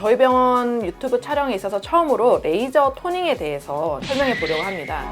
저희 병원 유튜브 촬영에 있어서 처음으로 레이저 토닝에 대해서 설명해 보려고 합니다.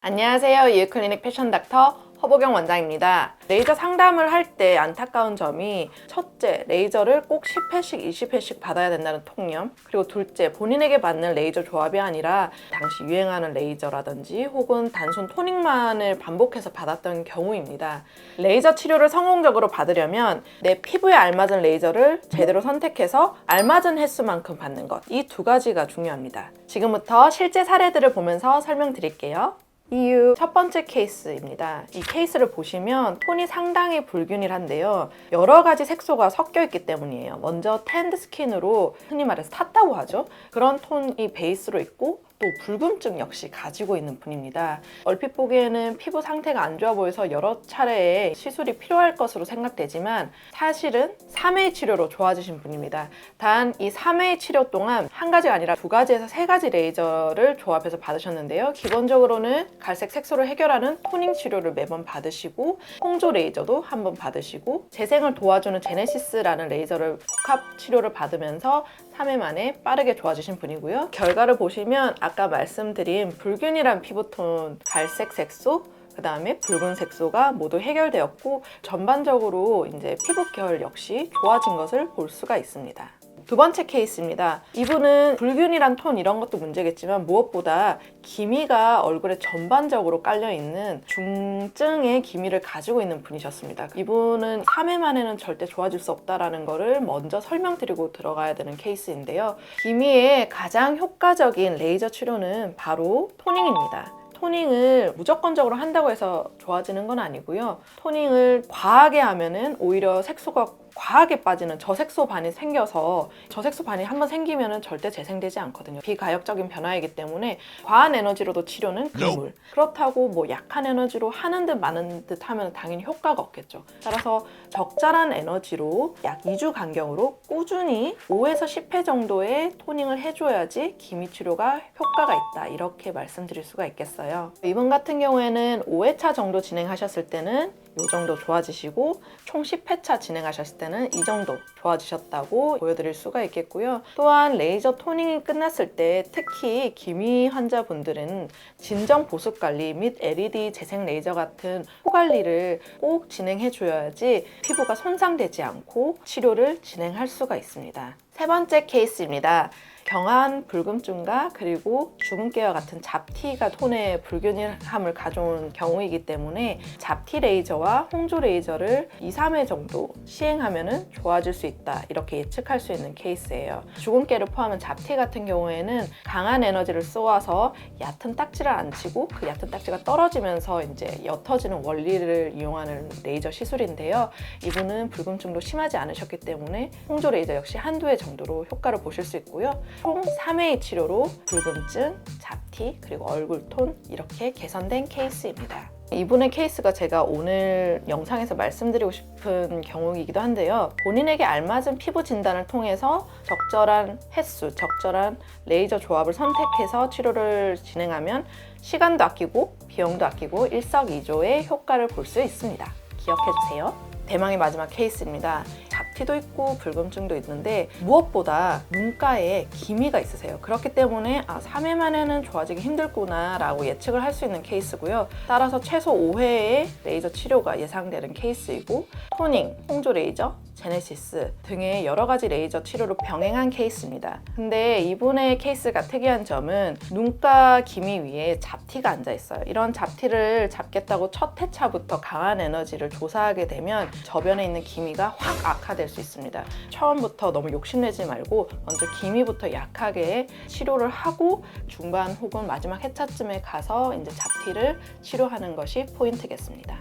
안녕하세요. 이유클리닉 패션 닥터 허보경 원장입니다. 레이저 상담을 할 때 안타까운 점이 첫째, 레이저를 꼭 10회씩, 20회씩 받아야 된다는 통념. 그리고 둘째, 본인에게 맞는 레이저 조합이 아니라 당시 유행하는 레이저라든지 혹은 단순 토닝만을 반복해서 받았던 경우입니다. 레이저 치료를 성공적으로 받으려면 내 피부에 알맞은 레이저를 제대로 선택해서 알맞은 횟수만큼 받는 것. 이 두 가지가 중요합니다. 지금부터 실제 사례들을 보면서 설명드릴게요. 이유 첫 번째 케이스입니다. 이 케이스를 보시면 톤이 상당히 불균일한데요. 여러 가지 색소가 섞여 있기 때문이에요. 먼저 텐드 스킨으로 흔히 말해서 탔다고 하죠. 그런 톤이 베이스로 있고 또 붉음증 역시 가지고 있는 분입니다. 얼핏 보기에는 피부 상태가 안 좋아 보여서 여러 차례의 시술이 필요할 것으로 생각되지만 사실은 3회 치료로 좋아지신 분입니다. 단 이 3회 치료 동안 한 가지가 아니라 두 가지에서 세 가지 레이저를 조합해서 받으셨는데요. 기본적으로는 갈색 색소를 해결하는 토닝 치료를 매번 받으시고 홍조 레이저도 한번 받으시고 재생을 도와주는 제네시스라는 레이저를 복합 치료를 받으면서 3회 만에 빠르게 좋아지신 분이고요. 결과를 보시면 아까 말씀드린 불균일한 피부톤, 갈색 색소, 그 다음에 붉은 색소가 모두 해결되었고 전반적으로 이제 피부 결 역시 좋아진 것을 볼 수가 있습니다. 두 번째 케이스입니다. 이분은 불균일한 톤 이런 것도 문제겠지만 무엇보다 기미가 얼굴에 전반적으로 깔려있는 중증의 기미를 가지고 있는 분이셨습니다. 이분은 3회 만에는 절대 좋아질 수 없다는 거를 먼저 설명드리고 들어가야 되는 케이스인데요. 기미의 가장 효과적인 레이저 치료는 바로 토닝입니다. 토닝을 무조건적으로 한다고 해서 좋아지는 건 아니고요. 토닝을 과하게 하면은 오히려 색소가 과하게 빠지는 저색소반이 생겨서 저색소반이 한번 생기면 절대 재생되지 않거든요. 비가역적인 변화이기 때문에 과한 에너지로도 치료는 금물. 그렇다고 뭐 약한 에너지로 하는 듯 마는 듯 하면 당연히 효과가 없겠죠. 따라서 적절한 에너지로 약 2주 간격으로 꾸준히 5에서 10회 정도의 토닝을 해줘야지 기미 치료가 효과가 있다. 이렇게 말씀드릴 수가 있겠어요. 이분 같은 경우에는 5회차 정도 진행하셨을 때는 이 정도 좋아지시고 총 10회차 진행하셨을 때는 이 정도 좋아지셨다고 보여드릴 수가 있겠고요. 또한 레이저 토닝이 끝났을 때 특히 기미 환자분들은 진정 보습 관리 및 LED 재생 레이저 같은 코 관리를 꼭 진행해 줘야지 피부가 손상되지 않고 치료를 진행할 수가 있습니다. 세 번째 케이스입니다. 경한 붉음증과 그리고 주근깨와 같은 잡티가 톤의 불균일함을 가져온 경우이기 때문에 잡티 레이저와 홍조 레이저를 2, 3회 정도 시행하면 좋아질 수 있다 이렇게 예측할 수 있는 케이스예요. 주근깨를 포함한 잡티 같은 경우에는 강한 에너지를 쏘아서 얕은 딱지를 안 치고 그 얕은 딱지가 떨어지면서 이제 옅어지는 원리를 이용하는 레이저 시술인데요. 이분은 붉음증도 심하지 않으셨기 때문에 홍조 레이저 역시 한두 회 정도로 효과를 보실 수 있고요. 총 3회의 치료로 붉음증, 잡티, 그리고 얼굴톤 이렇게 개선된 케이스입니다. 이분의 케이스가 제가 오늘 영상에서 말씀드리고 싶은 경우이기도 한데요. 본인에게 알맞은 피부 진단을 통해서 적절한 횟수, 적절한 레이저 조합을 선택해서 치료를 진행하면 시간도 아끼고 비용도 아끼고 일석이조의 효과를 볼 수 있습니다. 기억해주세요. 대망의 마지막 케이스입니다. 잡티도 있고 붉음증도 있는데 무엇보다 눈가에 기미가 있으세요. 그렇기 때문에 3회 만에는 좋아지기 힘들구나 라고 예측을 할 수 있는 케이스고요. 따라서 최소 5회의 레이저 치료가 예상되는 케이스이고 토닝, 홍조 레이저, 제네시스 등의 여러 가지 레이저 치료를 병행한 케이스입니다. 근데 이분의 케이스가 특이한 점은 눈가 기미 위에 잡티가 앉아 있어요. 이런 잡티를 잡겠다고 첫 회차부터 강한 에너지를 조사하게 되면 저변에 있는 기미가 확 악화될 수 있습니다. 처음부터 너무 욕심내지 말고 먼저 기미부터 약하게 치료를 하고 중반 혹은 마지막 회차쯤에 가서 이제 잡티를 치료하는 것이 포인트겠습니다.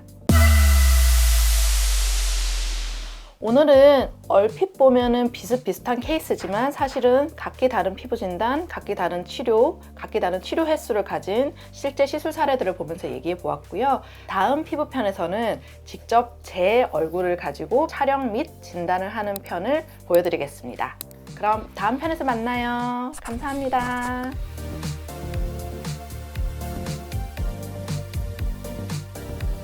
오늘은 얼핏 보면은 비슷비슷한 케이스지만 사실은 각기 다른 피부 진단, 각기 다른 치료, 각기 다른 치료 횟수를 가진 실제 시술 사례들을 보면서 얘기해 보았고요. 다음 피부 편에서는 직접 제 얼굴을 가지고 촬영 및 진단을 하는 편을 보여드리겠습니다. 그럼 다음 편에서 만나요. 감사합니다.